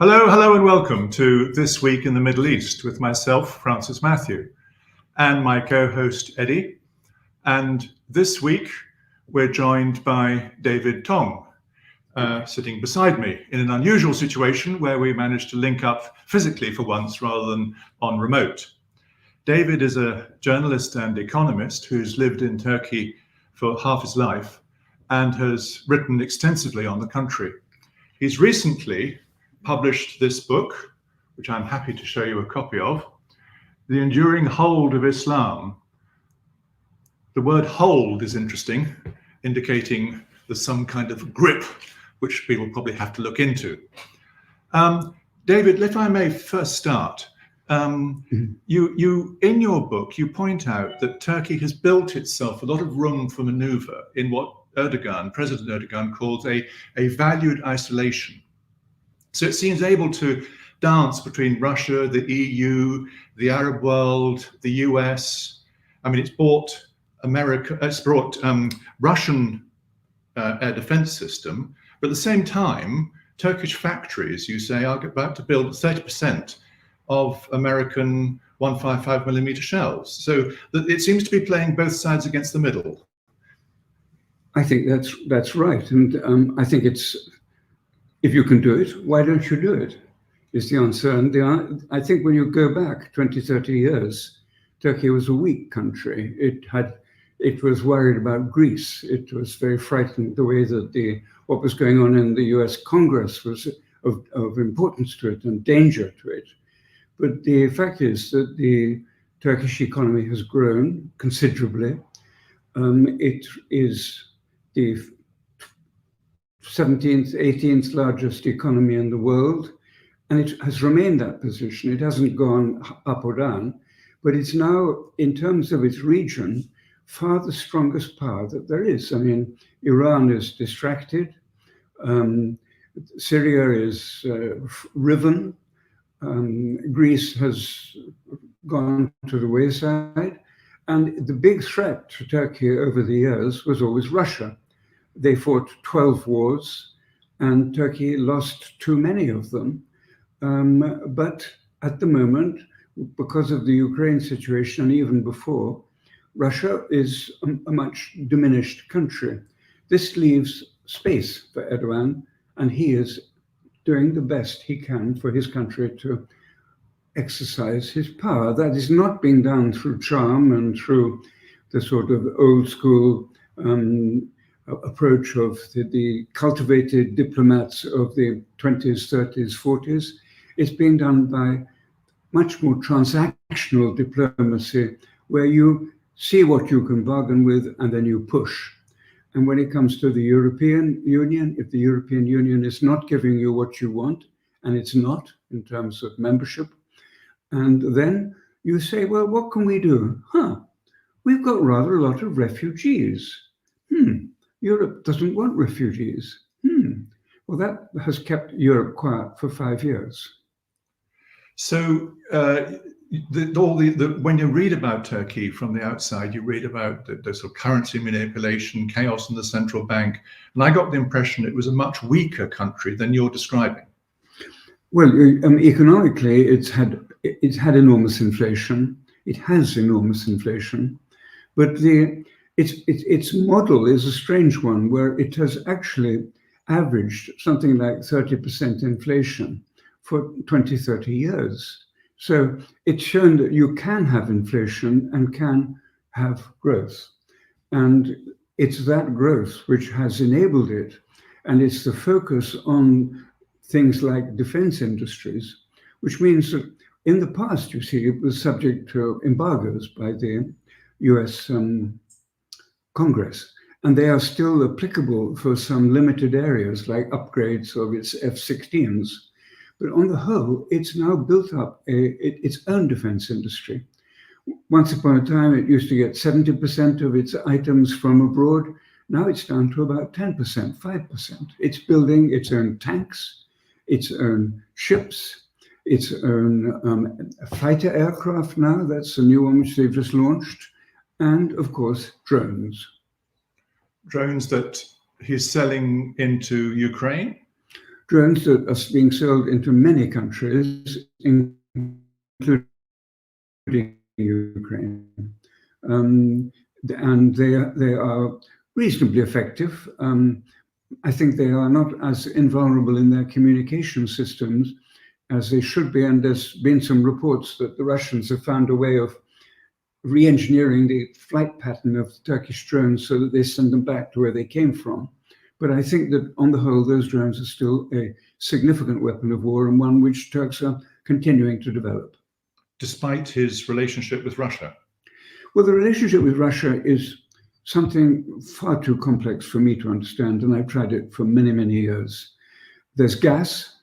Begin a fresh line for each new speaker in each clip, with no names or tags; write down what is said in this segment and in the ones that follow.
Hello, and welcome to This Week in the Middle East with myself, Francis Matthew, and my co-host, Eddie. And this week, we're joined by David Tonge, sitting beside me in an unusual situation where we managed to link up physically for once rather than on remote. David is a journalist and economist who's lived in Turkey for half his life and has written extensively on the country. He's recently published this book, which I'm happy to show you a copy of, The Enduring Hold of Islam. The word hold is interesting, indicating there's some kind of grip, which we will probably have to look into. David, if I may first start, you in your book, you point out that Turkey has built itself a lot of room for maneuver in what President Erdogan calls a valued isolation. So it seems able to dance between Russia, the EU, the Arab world, the US. I mean, it's brought Russian air defense system, but at the same time, Turkish factories, you say, are about to build 30% of American 155mm shells. So it seems to be playing both sides against the middle.
I think that's right, and I think it's, if you can do it, why don't you do it, is the answer. And I think when you go back 20, 30 years, Turkey was a weak country. It was worried about Greece. It was very frightened the way that what was going on in the US Congress was of importance to it and danger to it. But the fact is that the Turkish economy has grown considerably. It is the 17th, 18th largest economy in the world, and it has remained that position. It hasn't gone up or down, but it's now, in terms of its region, far the strongest power that there is. I mean, Iran is distracted, Syria is riven, Greece has gone to the wayside, and the big threat to Turkey over the years was always Russia. They fought 12 wars, and Turkey lost too many of them. But at the moment, because of the Ukraine situation, and even before, Russia is a much diminished country. This leaves space for Erdogan, and he is doing the best he can for his country to exercise his power. That is not being done through charm and through the sort of old school approach of the cultivated diplomats of the 20s, 30s, 40s. It's being done by much more transactional diplomacy, where you see what you can bargain with and then you push. And when it comes to the European Union, if the European Union is not giving you what you want, and it's not in terms of membership, and then you say, well, what can we do? We've got rather a lot of refugees. Europe doesn't want refugees. Well, that has kept Europe quiet for 5 years.
So when you read about Turkey from the outside, you read about the sort of currency manipulation, chaos in the central bank, and I got the impression it was a much weaker country than you're describing.
Well, economically, it's had enormous inflation. It has enormous inflation, but its model is a strange one, where it has actually averaged something like 30% inflation for 20, 30 years. So it's shown that you can have inflation and can have growth. And it's that growth which has enabled it. And it's the focus on things like defense industries, which means that in the past, you see, it was subject to embargoes by the US Congress, and they are still applicable for some limited areas like upgrades of its F-16s. But on the whole, it's now built up its own defense industry. Once upon a time, it used to get 70% of its items from abroad. Now it's down to about 10%, 5%. It's building its own tanks, its own ships, its own fighter aircraft now. That's a new one which they've just launched. And of course, drones.
Drones that he's selling into Ukraine?
drones that are being sold into many countries, including Ukraine. And they are reasonably effective. I think they are not as invulnerable in their communication systems as they should be. And there's been some reports that the Russians have found a way of re-engineering the flight pattern of the Turkish drones so that they send them back to where they came from. But I think that on the whole, those drones are still a significant weapon of war, and one which Turks are continuing to develop.
Despite his relationship with Russia?
Well, the relationship with Russia is something far too complex for me to understand, and I've tried it for many, many years. There's gas.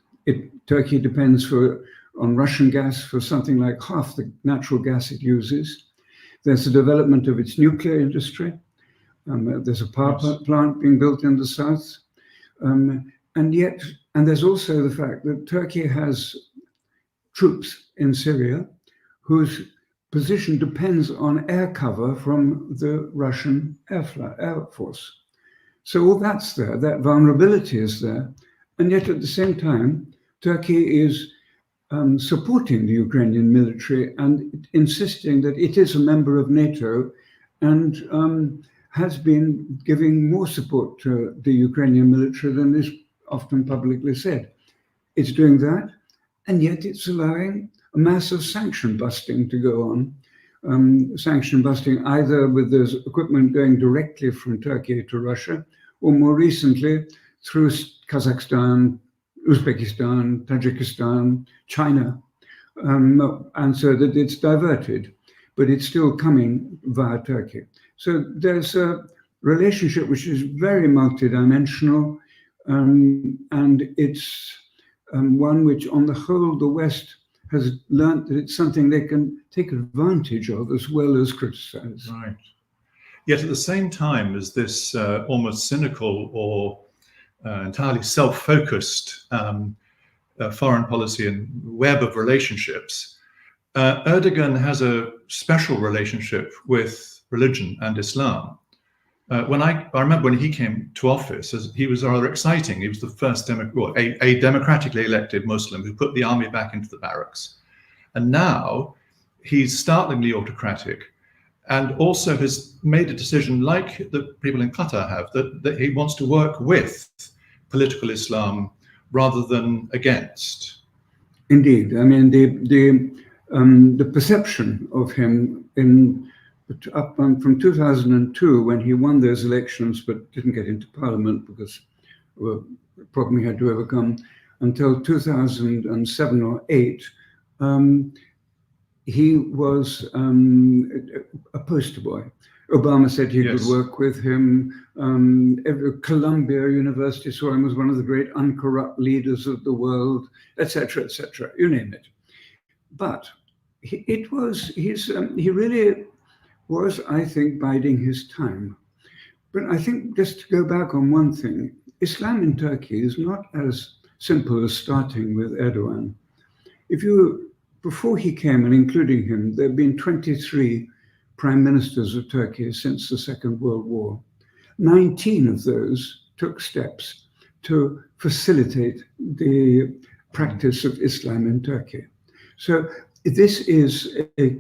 Turkey depends on Russian gas for something like half the natural gas it uses. There's the development of its nuclear industry. There's a power plant being built in the south. And there's also the fact that Turkey has troops in Syria whose position depends on air cover from the Russian Air Force. So all that's there, that vulnerability is there. And yet at the same time, Turkey is supporting the Ukrainian military and insisting that it is a member of NATO, and has been giving more support to the Ukrainian military than is often publicly said. It's doing that, and yet it's allowing a massive sanction busting to go on. Sanction busting either with this equipment going directly from Turkey to Russia, or more recently through Kazakhstan, Uzbekistan, Tajikistan, China, and so that it's diverted, but it's still coming via Turkey. So there's a relationship which is very multidimensional, and it's one which, on the whole, the West has learned that it's something they can take advantage of as well as criticize.
Right. Yet at the same time as this almost cynical or entirely self-focused foreign policy and web of relationships, Erdogan has a special relationship with religion and Islam. I remember when he came to office, he was rather exciting. He was the first a democratically elected Muslim who put the army back into the barracks. And now he's startlingly autocratic, and also has made a decision, like the people in Qatar have, that he wants to work with political Islam rather than against.
Indeed. I mean, the perception of him from 2002, when he won those elections but didn't get into parliament because of a problem he had to overcome, until 2007 or 8, he was a poster boy. Obama said he could work with him. Columbia University saw him as one of the great uncorrupt leaders of the world, etc., etc. You name it. But he really was, I think, biding his time. But I think, just to go back on one thing, Islam in Turkey is not as simple as starting with Erdogan. Before he came, and including him, there have been 23 prime ministers of Turkey since the Second World War. 19 of those took steps to facilitate the practice of Islam in Turkey. So this is a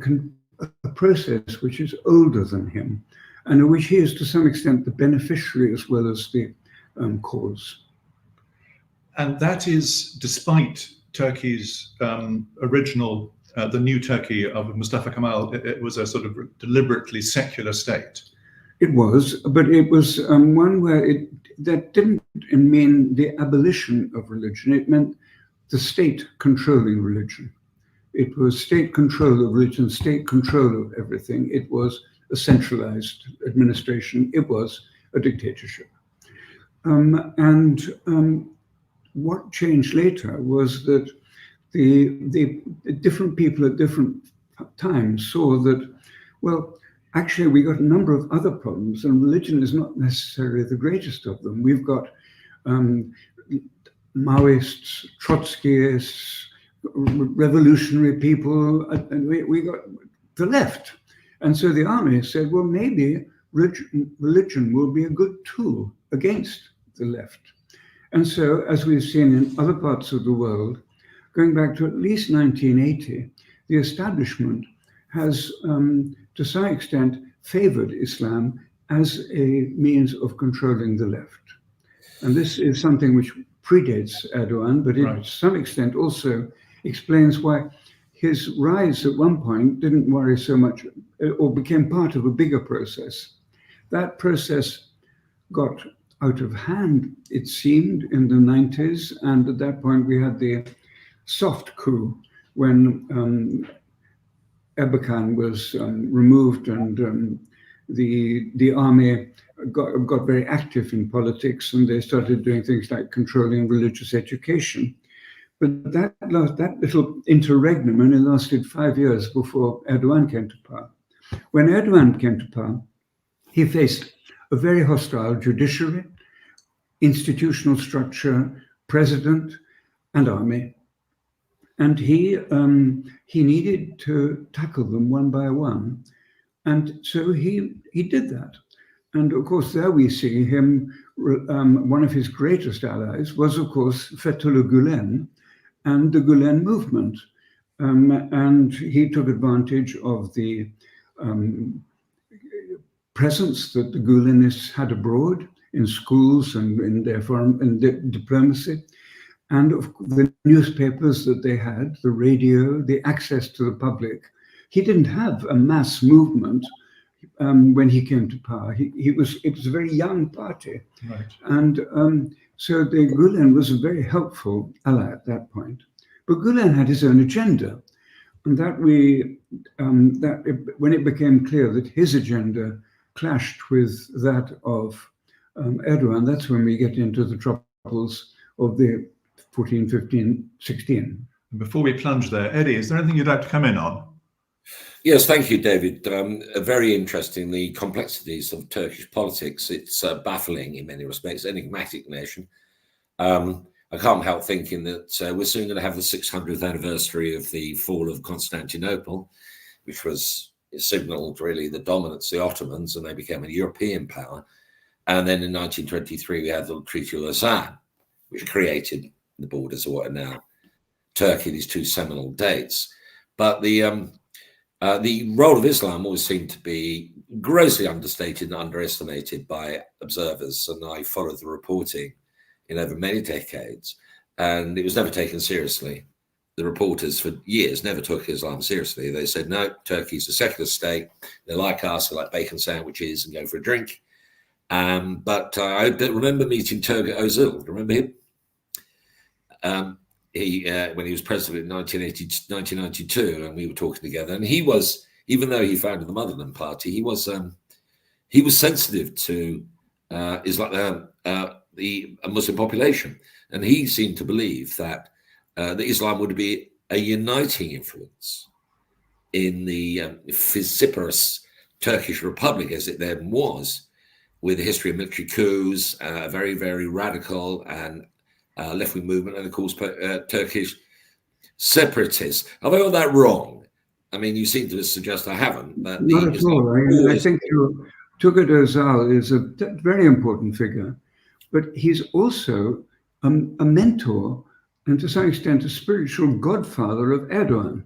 process which is older than him, and of which he is to some extent the beneficiary as well as the cause.
And that is despite Turkey's original, the new Turkey of Mustafa Kemal. It was a sort of deliberately secular state.
It was, but it was one where that didn't mean the abolition of religion. It meant the state controlling religion. It was state control of religion, state control of everything. It was a centralized administration. It was a dictatorship. What changed later was that the different people at different times saw that, well, actually, we got a number of other problems, and religion is not necessarily the greatest of them. We've got Maoists, Trotskyists, revolutionary people, and we got the left. And so the army said, well, maybe religion will be a good tool against the left. And so, as we've seen in other parts of the world, going back to at least 1980, the establishment has, to some extent, favored Islam as a means of controlling the left. And this is something which predates Erdogan, but it, to some extent, also explains why his rise at one point didn't worry so much, or became part of a bigger process. That process got out of hand, it seemed, in the 90s. And at that point, we had the soft coup when Erdogan was removed, and the army got very active in politics, and they started doing things like controlling religious education. But that little interregnum only lasted 5 years before Erdogan came to power. When Erdogan came to power, he faced a very hostile judiciary, institutional structure, president, and army. And he needed to tackle them one by one. And so he did that. And of course, there we see him, one of his greatest allies was, of course, Fethullah Gulen and the Gulen movement. And he took advantage of the presence that the Gulenists had abroad in schools and in their foreign and diplomacy, and of the newspapers that they had, the radio, the access to the public. He didn't have a mass movement when he came to power. It was a very young party.
Right.
And so the Gulen was a very helpful ally at that point. But Gulen had his own agenda. And when it became clear that his agenda clashed with that of Erdogan, that's when we get into the troubles of the 14, 15, 16.
Before we plunge there, Eddie, is there anything you'd like to come in on?
Yes, thank you, David. Very interesting, the complexities of Turkish politics. It's baffling in many respects, enigmatic nation. I can't help thinking that we're soon going to have the 600th anniversary of the fall of Constantinople, which was signaled really the dominance of the Ottomans, and they became a European power. And then in 1923, we had the Treaty of Lausanne, which created the borders of what are now Turkey, these two seminal dates. But the role of Islam always seemed to be grossly understated and underestimated by observers. And I followed the reporting in over many decades, and it was never taken seriously. The reporters for years never took Islam seriously. They said, no, Turkey's a secular state. They're like us, they like bacon sandwiches and go for a drink. But I remember meeting Turgut Özal. Remember him? When he was president in 1992, and we were talking together. And he was, even though he founded the Motherland Party, he was sensitive to the Muslim population, and he seemed to believe that Islam would be a uniting influence in the vociferous Turkish Republic, as it then was, with a history of military coups, very, very radical and left-wing movement, and of course Turkish separatists. Have I got that wrong? I mean, you seem to suggest I haven't. But
not at all. I think Turgut Özal is a very important figure, but he's also a mentor and to some extent a spiritual godfather of Erdogan,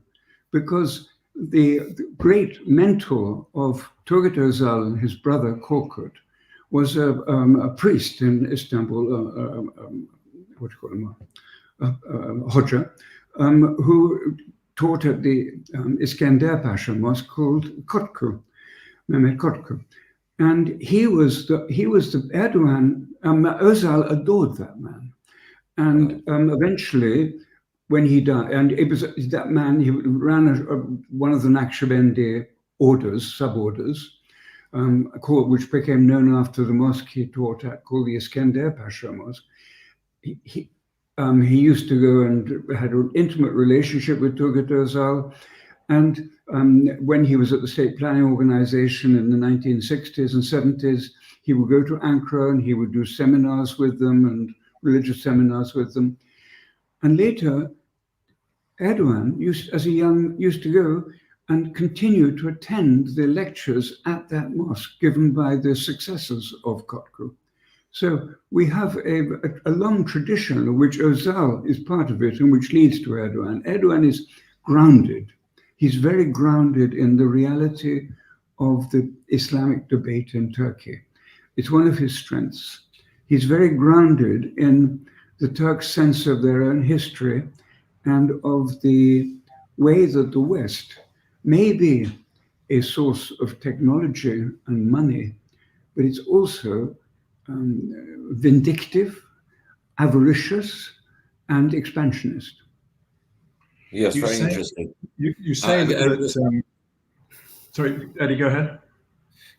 because the great mentor of Turgut Özal and his brother Korkut was a priest in Istanbul, what do you call him, Hoca, who taught at the Iskender Pasha mosque called Kotku, Mehmet Kotku. And he was the Erdogan, Özal adored that man. And eventually, when he died, and it was that man, he ran one of the Naqshbandi orders, sub-orders, which became known after the mosque he taught at, called the Iskender Pasha Mosque. He used to go and had an intimate relationship with Turgut Özal. And when he was at the State Planning Organization in the 1960s and 70s, he would go to Ankara and he would do seminars with them and religious seminars with them. And later, Erdogan used to go and continue to attend the lectures at that mosque given by the successors of Kotku. So we have a long tradition of which Özal is part of it and which leads to Erdogan. Erdogan is grounded. He's very grounded in the reality of the Islamic debate in Turkey. It's one of his strengths. He's very grounded in the Turks' sense of their own history and of the way that the West may be a source of technology and money, but it's also vindictive, avaricious, and expansionist.
Yes, very interesting.
You say that. Sorry, Eddie, go ahead.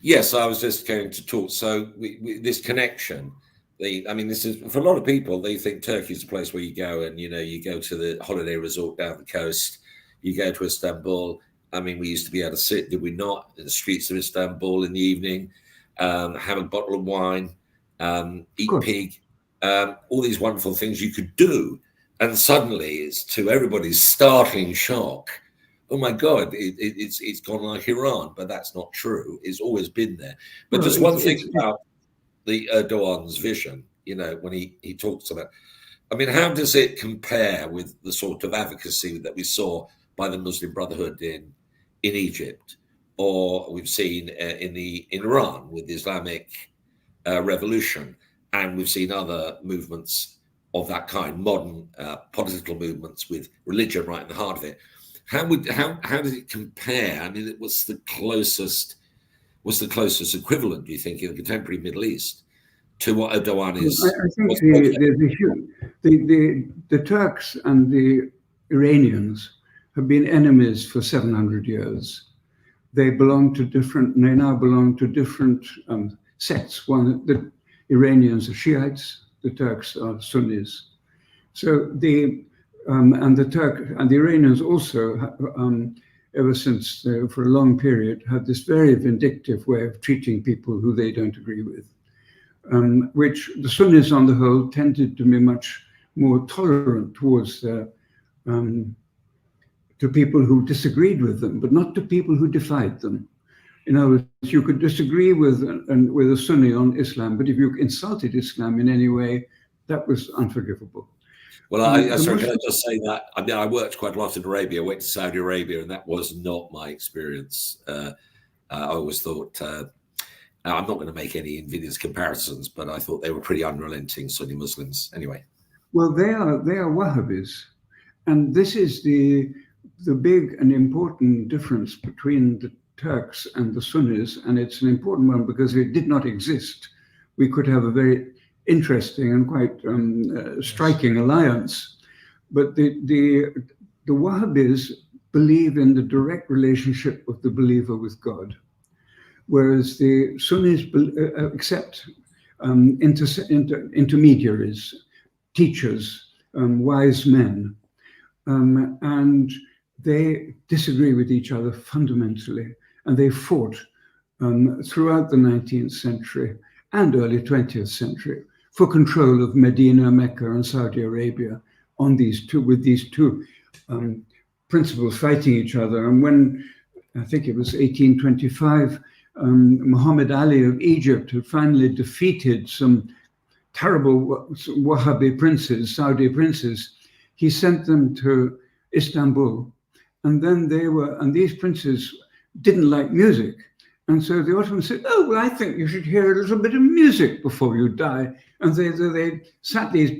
Yes, I was just going to talk. So this connection, this is for a lot of people. They think Turkey is a place where you go and you go to the holiday resort down the coast. You go to Istanbul. We used to be able to sit, did we not, in the streets of Istanbul in the evening, have a bottle of wine, eat pig, all these wonderful things you could do. And suddenly it's to everybody's startling shock. Oh my God, it's gone like Iran, but that's not true. It's always been there. But just one thing about the Erdogan's vision, when he talks about, how does it compare with the sort of advocacy that we saw by the Muslim Brotherhood in Egypt, or we've seen in Iran with the Islamic revolution, and we've seen other movements of that kind, modern political movements with religion right in the heart of it. How does it compare? What's the closest equivalent, do you think, in the contemporary Middle East to what Erdogan is?
I think the Turks and the Iranians have been enemies for 700 years. They now belong to different sects. The Iranians are Shiites, the Turks are Sunnis. So the Iranians also, ever since for a long period, have this very vindictive way of treating people who they don't agree with, which the Sunnis on the whole tended to be much more tolerant towards to people who disagreed with them, but not to people who defied them. In other words, you could disagree with a Sunni on Islam, but if you insulted Islam in any way, that was unforgivable.
Well, sorry, can I just say that? I worked quite a lot in Arabia, went to Saudi Arabia, and that was not my experience. I always thought, I'm not going to make any invidious comparisons, but I thought they were pretty unrelenting Sunni Muslims anyway.
Well, they are Wahhabis. And this is the big and important difference between the Turks and the Sunnis, and it's an important one because it did not exist. We could have a very interesting and quite striking alliance, but the Wahhabis believe in the direct relationship of the believer with God, whereas the Sunnis accept intermediaries, teachers, wise men. And they disagree with each other fundamentally, and they fought throughout the 19th century and early 20th century for control of Medina, Mecca, and Saudi Arabia with these two principles fighting each other. And when, I think it was 1825, Muhammad Ali of Egypt had finally defeated some terrible Wahhabi princes, Saudi princes, he sent them to Istanbul, and then these princes didn't like music. And so the Ottomans said, oh, well, I think you should hear a little bit of music before you die. And they sat these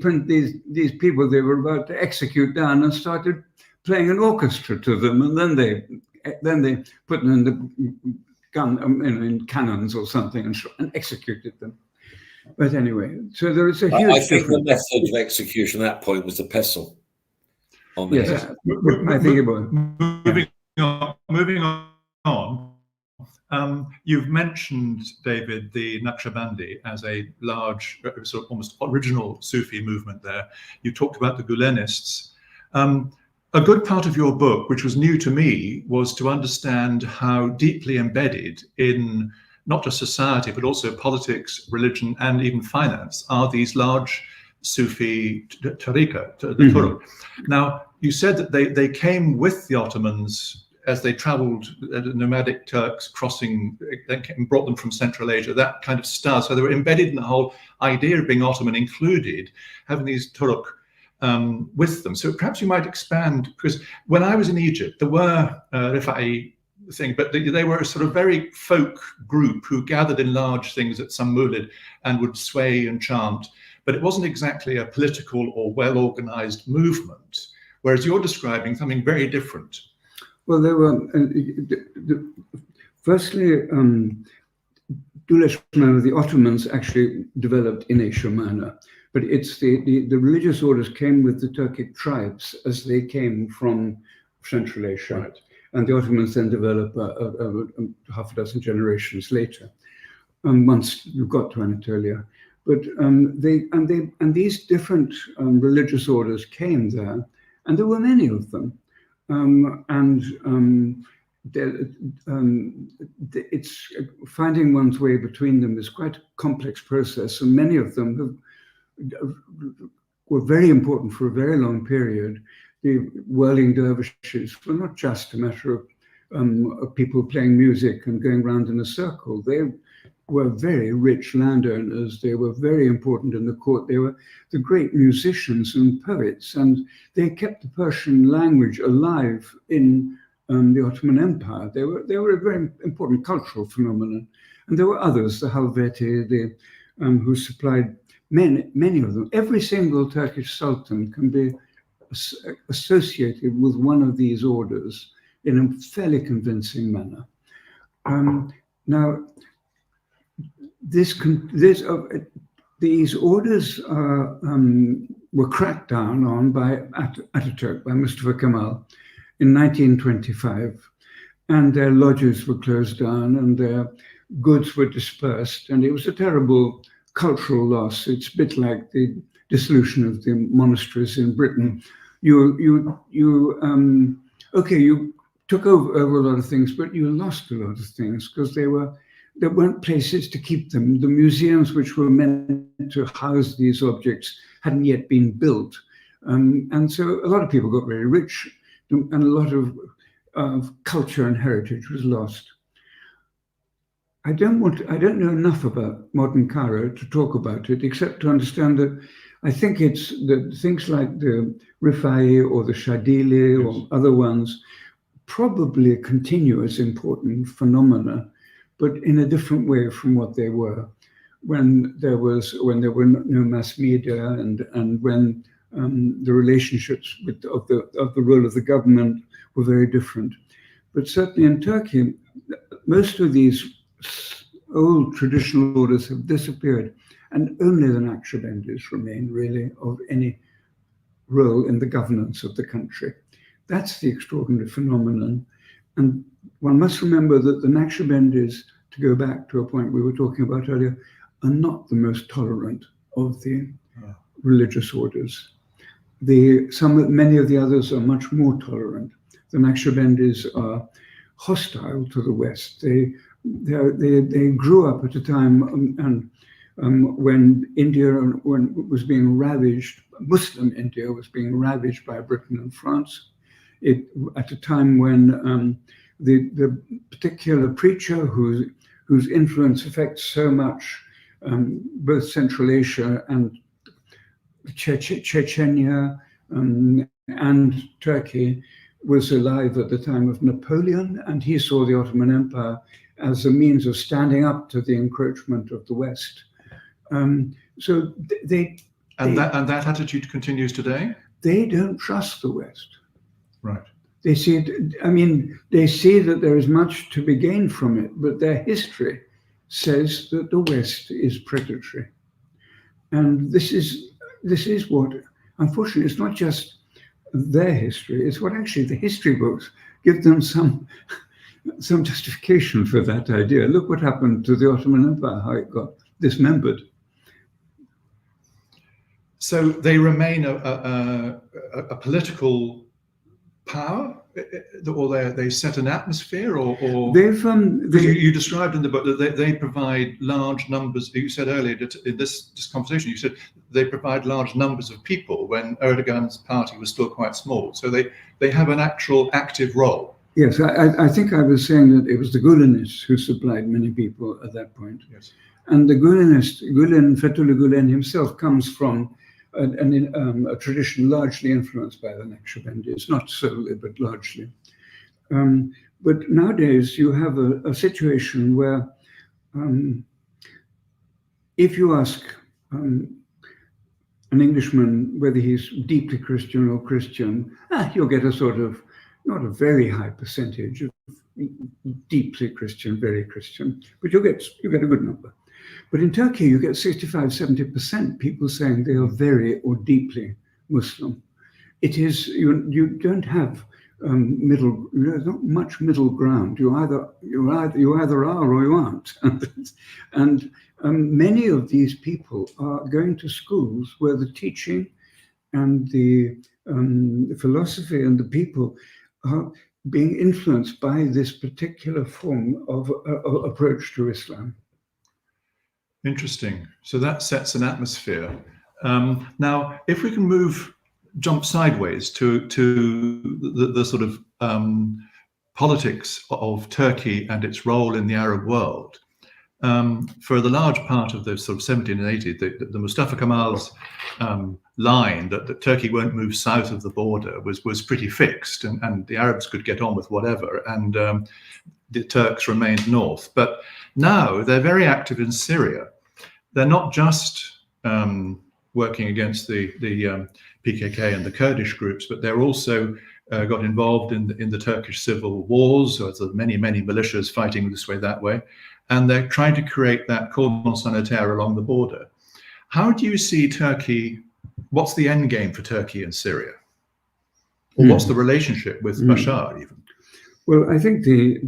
people they were about to execute down and started playing an orchestra to them. And then they put them in the gun, in cannons or something and executed them. But anyway, so there is a huge
I think the method of execution at that point was the pestle.
Yes, I think it was.
Moving on. You've mentioned, David, the Naqshbandi as a large, sort of almost original Sufi movement there. You talked about the Gulenists. A good part of your book, which was new to me, was to understand how deeply embedded in not just society, but also politics, religion, and even finance are these large Sufi tariqa, the Turk. Now, you said that they came with the Ottomans as they traveled, the nomadic Turks crossing, and brought them from Central Asia, that kind of style. So they were embedded in the whole idea of being Ottoman, included having these Turk with them. So perhaps you might expand, because when I was in Egypt, there were Rifai thing, but they were a sort of very folk group who gathered in large things at some mulid and would sway and chant, but it wasn't exactly a political or well-organized movement, whereas you're describing something very different.
Well, there were, firstly, the Ottomans actually developed in Asia Minor, but it's the religious orders came with the Turkic tribes as they came from Central Asia.
Right.
And the Ottomans then developed half a dozen generations later, once you got to Anatolia. But these different religious orders came there, and there were many of them. It's finding one's way between them is quite a complex process, and many of them were very important for a very long period. The whirling dervishes were not just a matter of people playing music and going round in a circle. They were very rich landowners. They were very important in the court. They were the great musicians and poets, and they kept the Persian language alive in the Ottoman Empire. They were a very important cultural phenomenon. And there were others, the Helveti, who supplied many of them. Every single Turkish sultan can be associated with one of these orders in a fairly convincing manner. Now, these orders were cracked down on by Ataturk, by Mustafa Kemal, in 1925, and their lodges were closed down and their goods were dispersed, and it was a terrible cultural loss. It's a bit like the dissolution of the monasteries in Britain. You took over a lot of things, but you lost a lot of things because there weren't places to keep them. The museums which were meant to house these objects hadn't yet been built. And so a lot of people got very rich, and a lot of culture and heritage was lost. I don't know enough about modern Cairo to talk about it, except to understand that I think it's that things like the Rifai or the Shadili or other ones probably continue as important phenomena, but in a different way from what they were when there were no mass media, and when the relationships of the role of the government were very different. But certainly in Turkey, most of these old traditional orders have disappeared, and only the Naqshbandis remain really of any role in the governance of the country. That's the extraordinary phenomenon. And one must remember that the Naqshbandis, to go back to a point we were talking about earlier, are not the most tolerant of the religious orders. Many of the others are much more tolerant. The Naqshbandis are hostile to the West. They grew up at a time when India was being ravaged, Muslim India was being ravaged by Britain and France. At a time when the particular preacher whose influence affects so much both Central Asia and Chechnya and Turkey was alive at the time of Napoleon, and he saw the Ottoman Empire as a means of standing up to the encroachment of the West. So
that attitude continues today?
They don't trust the West.
Right.
They see it, they see that there is much to be gained from it, but their history says that the West is predatory. And this is what, unfortunately, it's not just their history, it's what actually the history books give them some justification for that idea. Look what happened to the Ottoman Empire, how it got dismembered.
So they remain a political power, or they set an atmosphere, or you described in the book that they provide large numbers. You said earlier that in this conversation, you said they provide large numbers of people when Erdogan's party was still quite small. So they have an actual active role.
Yes, I think I was saying that it was the Gulenists who supplied many people at that point.
Yes.
And the Fethullah Gulen himself comes from a tradition largely influenced by the Naqshbandis, not solely, but largely. But nowadays you have a situation where if you ask an Englishman whether he's deeply Christian or Christian, you'll get a sort of, not a very high percentage of deeply Christian, very Christian, but you get a good number. But in Turkey, you get 65, 70% people saying they are very or deeply Muslim. It is, you don't have not much middle ground. You either are or you aren't. And many of these people are going to schools where the teaching and the philosophy and the people are being influenced by this particular form of approach to Islam.
Interesting. So that sets an atmosphere. Now, if we can jump sideways to the sort of politics of Turkey and its role in the Arab world. For the large part of the sort of 17 and 80, the Mustafa Kemal's line that Turkey won't move south of the border was pretty fixed, and the Arabs could get on with whatever, and the Turks remained north. But now they're very active in Syria. They're not just working against the PKK and the Kurdish groups, but they're also got involved in the Turkish civil wars. So there's many militias fighting this way, that way, and they're trying to create that cordon sanitaire along the border. How do you see Turkey? What's the end game for Turkey and Syria, or what's the relationship with Bashar even?
Well, I think through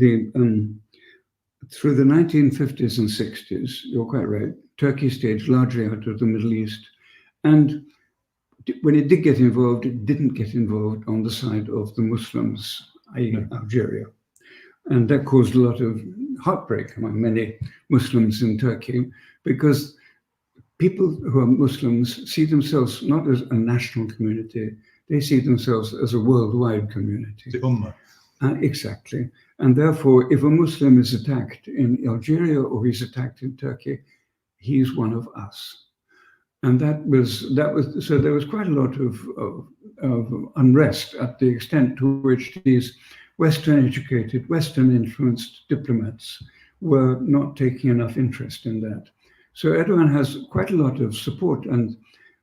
the 1950s and 60s, you're quite right, Turkey staged largely out of the Middle East. And when it did get involved, it didn't get involved on the side of the Muslims, i.e. Algeria. And that caused a lot of heartbreak among many Muslims in Turkey, because people who are Muslims see themselves not as a national community, they see themselves as a worldwide community.
The Ummah.
Exactly. And therefore, if a Muslim is attacked in Algeria or he's attacked in Turkey, he's one of us. And that was so there was quite a lot of unrest at the extent to which these Western-educated, Western-influenced diplomats were not taking enough interest in that. So Erdogan has quite a lot of support and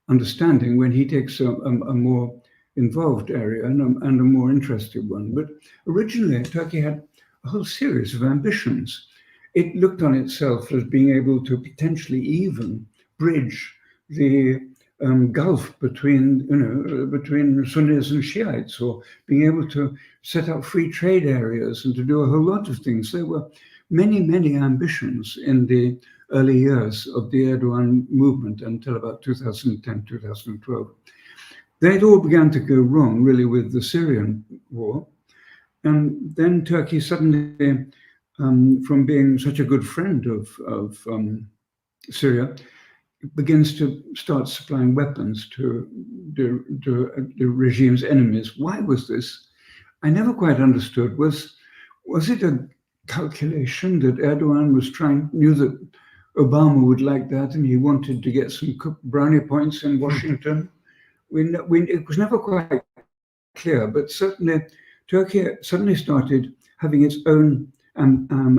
understanding when he takes a more involved area and a more interested one. But originally, Turkey had a whole series of ambitions. It looked on itself as being able to potentially even bridge the gulf between Sunnis and Shiites, or being able to set up free trade areas and to do a whole lot of things. There were many ambitions in the early years of the Erdogan movement until about 2010, 2012. Then it all began to go wrong, really, with the Syrian war. And then Turkey suddenly, from being such a good friend of Syria, begins to start supplying weapons to the regime's enemies. Why was this? I never quite understood. Was it a calculation that Erdogan knew that Obama would like that, and he wanted to get some brownie points in Washington? It was never quite clear, but certainly Turkey suddenly started having its own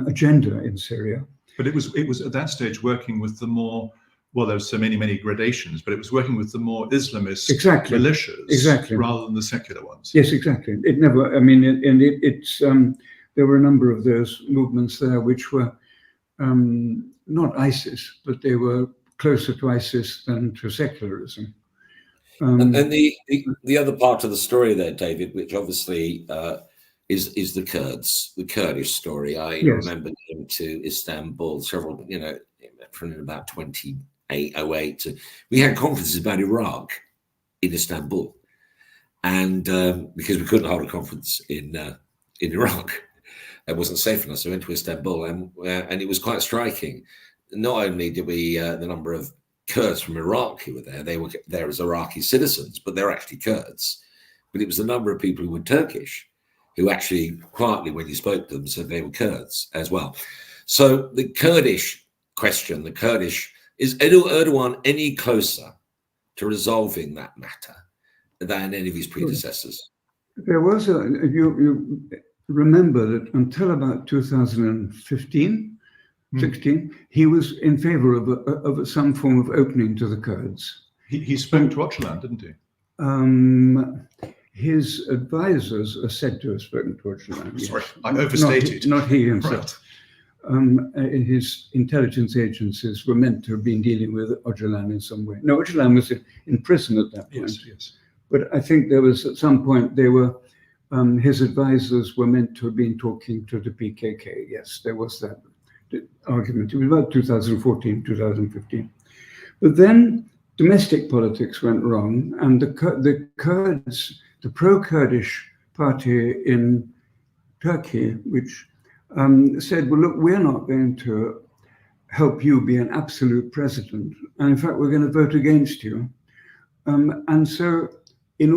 agenda in Syria.
But it was at that stage working with the more, well, there's so many gradations, but it was working with the more Islamist militias rather than the secular ones.
Yes, exactly. It never, there were a number of those movements there which were not ISIS, but they were closer to ISIS than to secularism.
And the other part of the story there, David, which obviously is the Kurds, the Kurdish story. I remember going to Istanbul several, from about 2808. We had conferences about Iraq in Istanbul, and because we couldn't hold a conference in Iraq, it wasn't safe enough. So we went to Istanbul, and it was quite striking. Not only did we the number of Kurds from Iraq who were there, they were there as Iraqi citizens, but they're actually Kurds. But it was the number of people who were Turkish, who actually quietly, when you spoke to them, said they were Kurds as well. So the Kurdish question, is Erdogan any closer to resolving that matter than any of his predecessors?
There was you remember that until about 2015, 16, he was in favor of some form of opening to the Kurds.
He spoke to Öcalan, didn't he?
His advisors are said to have spoken to Öcalan.
Sorry,
yes.
I overstated.
Not he himself.
Right.
His intelligence agencies were meant to have been dealing with Öcalan in some way. No, Öcalan was in prison at that point.
Yes.
But I think there was, at some point, they were, his advisors were meant to have been talking to the PKK. Yes, there was that argument. It was about 2014, 2015. But then domestic politics went wrong, and the Kurds, the pro-Kurdish party in Turkey, which said, well, look, we're not going to help you be an absolute president. And in fact, we're going to vote against you. And so in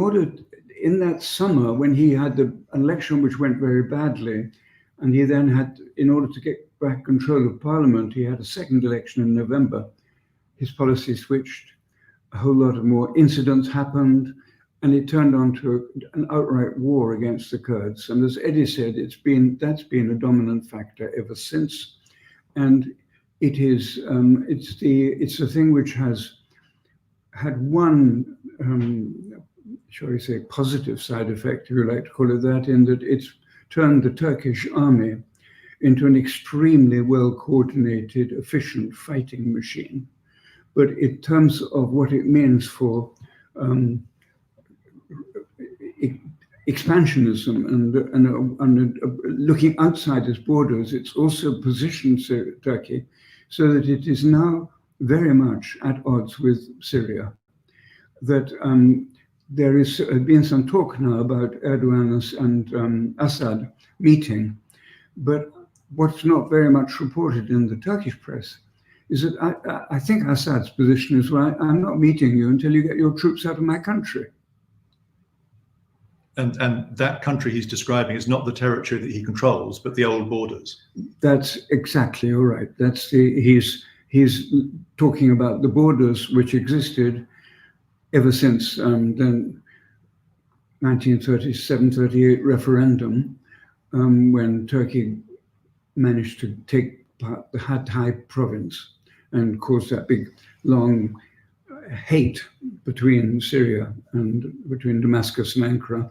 that summer, when he had an election which went very badly, and he then had, in order to get back control of parliament, he had a second election in November. His policy switched, a whole lot of more incidents happened, and it turned on to an outright war against the Kurds. And as Eddie said, that's been a dominant factor ever since. And it's the thing which has had one, shall we say, positive side effect, if you like to call it that, in that it's turned the Turkish army into an extremely well-coordinated, efficient fighting machine. But in terms of what it means for expansionism and looking outside its borders, it's also positioned Turkey so that it is now very much at odds with Syria. That there has been some talk now about Erdogan and Assad meeting, but what's not very much reported in the Turkish press is that I think Assad's position is, well, I'm not meeting you until you get your troops out of my country.
And that country he's describing is not the territory that he controls, but the old borders. That's
exactly all right. He's talking about the borders which existed ever since the 1937-38 referendum, when Turkey managed to take part the Hatay province and cause that big, long hate between Syria and between Damascus and Ankara.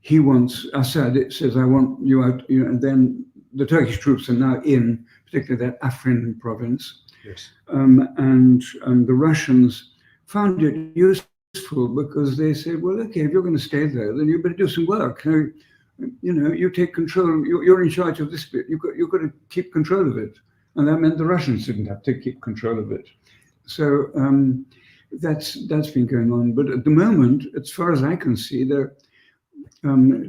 He wants, Assad, it says, I want you out, and then the Turkish troops are now in, particularly that Afrin province.
Yes.
And the Russians found it useful because they said, well, okay, if you're going to stay there, then you better do some work. You take control, you're in charge of this bit, you've got to keep control of it. And that meant the Russians didn't have to keep control of it. So that's been going on. But at the moment, as far as I can see,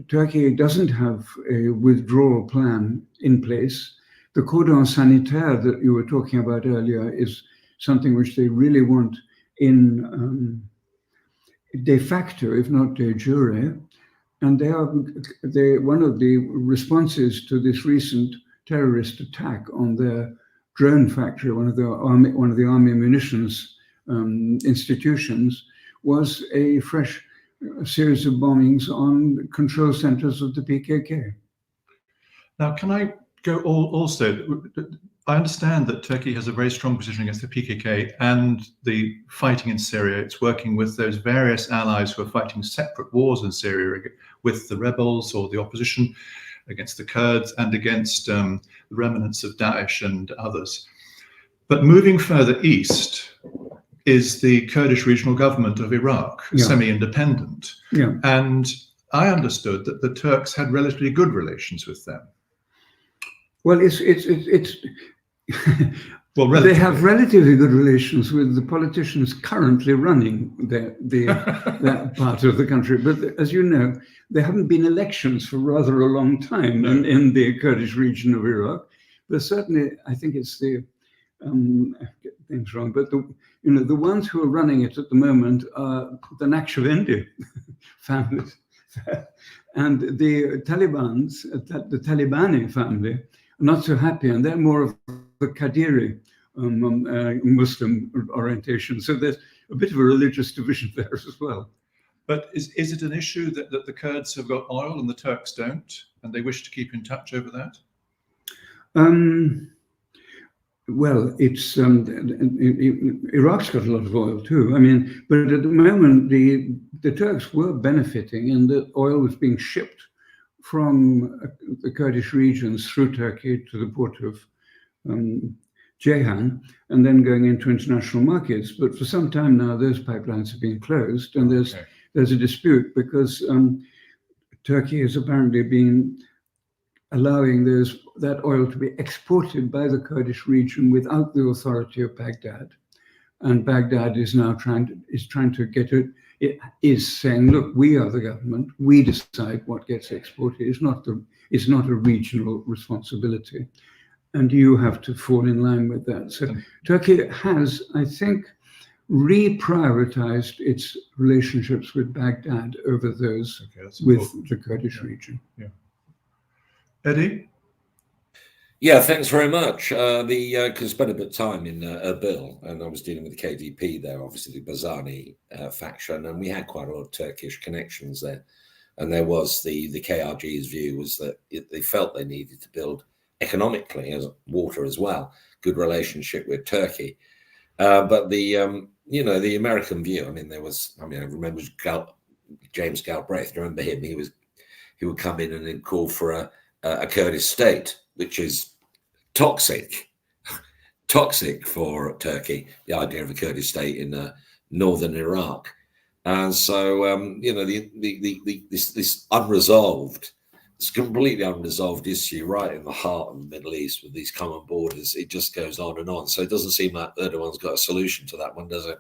Turkey doesn't have a withdrawal plan in place. The cordon sanitaire that you were talking about earlier is something which they really want in de facto, if not de jure. And one of the responses to this recent terrorist attack on their drone factory, one of the army munitions institutions, was a fresh series of bombings on control centers of the PKK.
Now, can I go also? I understand that Turkey has a very strong position against the PKK and the fighting in Syria. It's working with those various allies who are fighting separate wars in Syria with the rebels or the opposition, against the Kurds and against the remnants of Daesh and others. But moving further east is the Kurdish regional government of Iraq, semi-independent.
Yeah.
And I understood that the Turks had relatively good relations with them.
Well,
well,
they have relatively good relations with the politicians currently running that part of the country. But as you know, there haven't been elections for rather a long time in the Kurdish region of Iraq. But certainly, I think it's the I get things wrong. But the ones who are running it at the moment are the Naqshbandi families. And the Talibani family are not so happy, and they're more of the Qadiri Muslim orientation. So there's a bit of a religious division there as well.
But is it an issue that the Kurds have got oil and the Turks don't, and they wish to keep in touch over that?
Well, it's Iraq's got a lot of oil too. I mean, but at the moment, the Turks were benefiting in that oil was being shipped from the Kurdish regions through Turkey to the port of Ceyhan, and then going into international markets. But for some time now, those pipelines have been closed, and there's a dispute because Turkey has apparently been allowing that oil to be exported by the Kurdish region without the authority of Baghdad, and Baghdad is now trying to get it. It is saying, look, we are the government. We decide what gets exported. It's not a regional responsibility, and you have to fall in line with that. So Turkey has, I think, reprioritized its relationships with Baghdad over those with the Kurdish region.
Yeah. Eddie?
Yeah, thanks very much. Could spend a bit of time in Erbil, and I was dealing with the KDP there, obviously the Barzani faction, and we had quite a lot of Turkish connections there. And there was the KRG's view was that they felt they needed to build economically, as water as well, good relationship with Turkey. But the American view, I remember James Galbraith. Do you remember him? He would come in and he'd call for a Kurdish state, which is toxic for Turkey, the idea of a Kurdish state in northern Iraq. And so, this completely unresolved issue right in the heart of the Middle East with these common borders, it just goes on and on. So it doesn't seem like Erdogan's got a solution to that one, does it?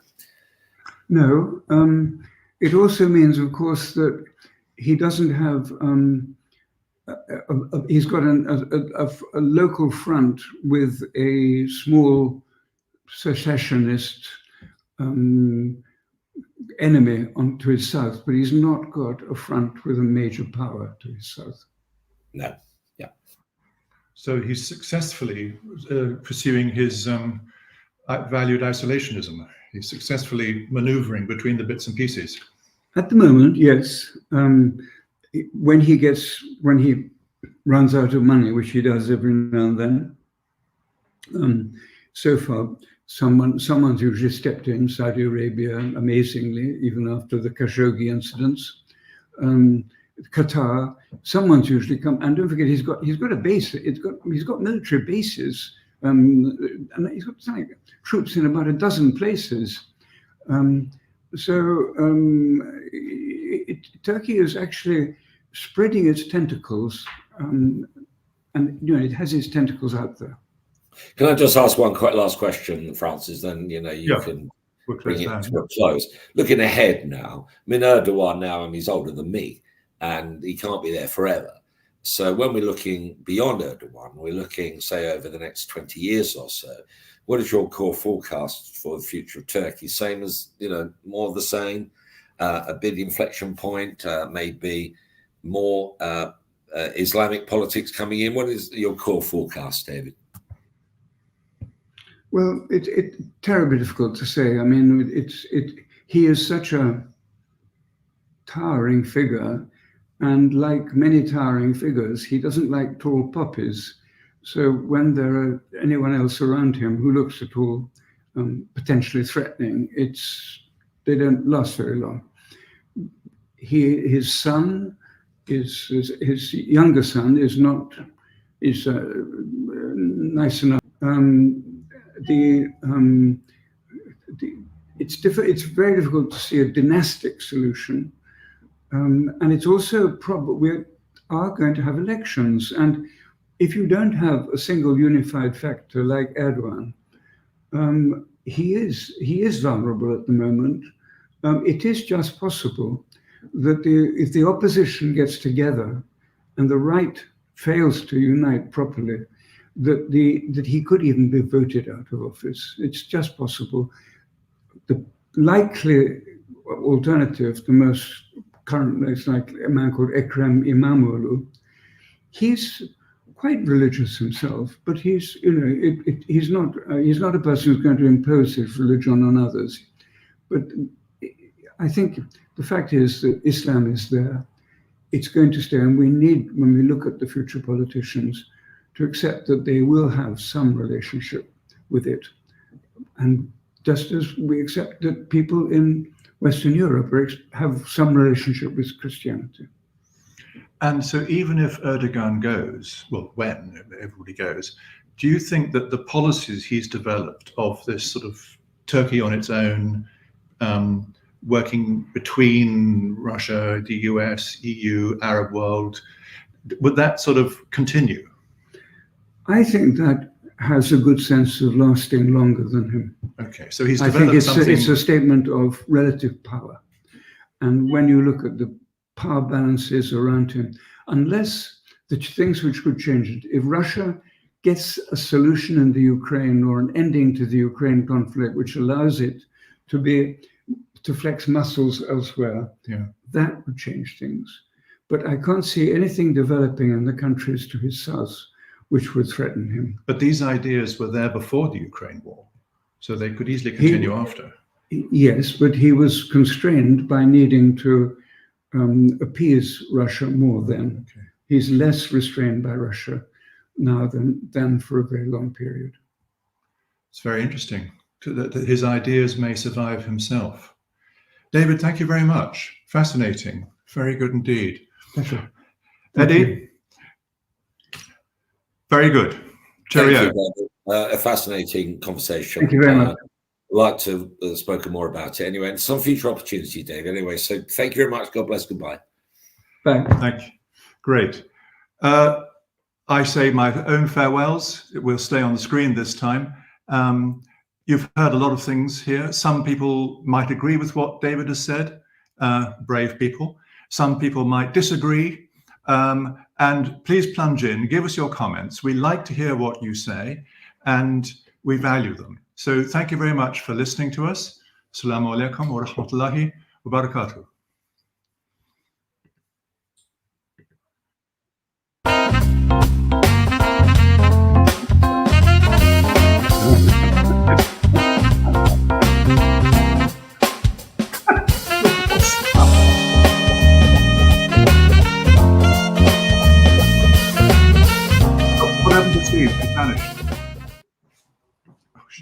No. It also means, of course, that he doesn't have... he's got a local front with a small secessionist enemy to his south, but he's not got a front with a major power to his south.
No, yeah.
So he's successfully pursuing his valued isolationism. He's successfully maneuvering between the bits and pieces.
At the moment, yes. When he runs out of money, which he does every now and then, so far someone's usually stepped in. Saudi Arabia, amazingly, even after the Khashoggi incidents, Qatar, someone's usually come. And don't forget, he's got a base. He's got military bases, and he's got troops in about a dozen places. Turkey is actually spreading its tentacles, and it has its tentacles out there.
Can I just ask one quite last question, Francis? Then you can bring it to a close. Looking ahead now, Erdogan now, and he's older than me, and he can't be there forever. So when we're looking beyond Erdogan, we're looking, say, over the next 20 years or so. What is your core forecast for the future of Turkey? Same as, more of the same, a big inflection point, maybe more Islamic politics coming in? What is your core forecast, David?
Well, it's terribly difficult to say. I mean, he is such a towering figure, and like many towering figures, he doesn't like tall poppies. So when there are anyone else around him who looks at all potentially threatening, they don't last very long. His son his younger son is nice enough. It's very difficult to see a dynastic solution, and it's also probably we are going to have elections, and if you don't have a single unified factor like Erdogan, he is vulnerable at the moment. It is just possible that if the opposition gets together and the right fails to unite properly, that he could even be voted out of office. It's just possible. The likely alternative, the most current, it's like a man called Ekrem İmamoğlu. He's quite religious himself, but he's, he's not a person who's going to impose his religion on others. But I think the fact is that Islam is there. It's going to stay, and we need, when we look at the future politicians, to accept that they will have some relationship with it. And just as we accept that people in Western Europe have some relationship with Christianity.
And so even if Erdogan goes, well, when everybody goes, do you think that the policies he's developed of this sort of Turkey on its own, working between Russia, the US, EU, Arab world, would that sort of continue?
I think that has a good sense of lasting longer than him.
Okay, so he's
I
developed
think it's a statement of relative power. And when you look at the power balances around him, unless the things which could change it, if Russia gets a solution in the Ukraine or an ending to the Ukraine conflict, which allows it to flex muscles elsewhere, that would change things. But I can't see anything developing in the countries to his south which would threaten him.
But these ideas were there before the Ukraine war, so they could easily continue after.
Yes, but he was constrained by needing to appease Russia more then. Okay. He's less restrained by Russia now than for a very long period.
It's very interesting that his ideas may survive himself. David, thank you very much. Fascinating. Very good indeed.
Pleasure.
Eddie? Very good. Cheerio.
A fascinating conversation.
Thank you very much.
I'd like to have spoken more about it anyway, and some future opportunity, Dave. Anyway, so thank you very much. God bless. Goodbye.
Bye.
Thank you. Great. I say my own farewells. It will stay on the screen this time. You've heard a lot of things here. Some people might agree with what David has said, brave people. Some people might disagree. And please plunge in, give us your comments. We like to hear what you say, and we value them. So thank you very much for listening to us. Assalamu alaikum wa rahmatullahi wa barakatuh. What happened to Steve? He vanished.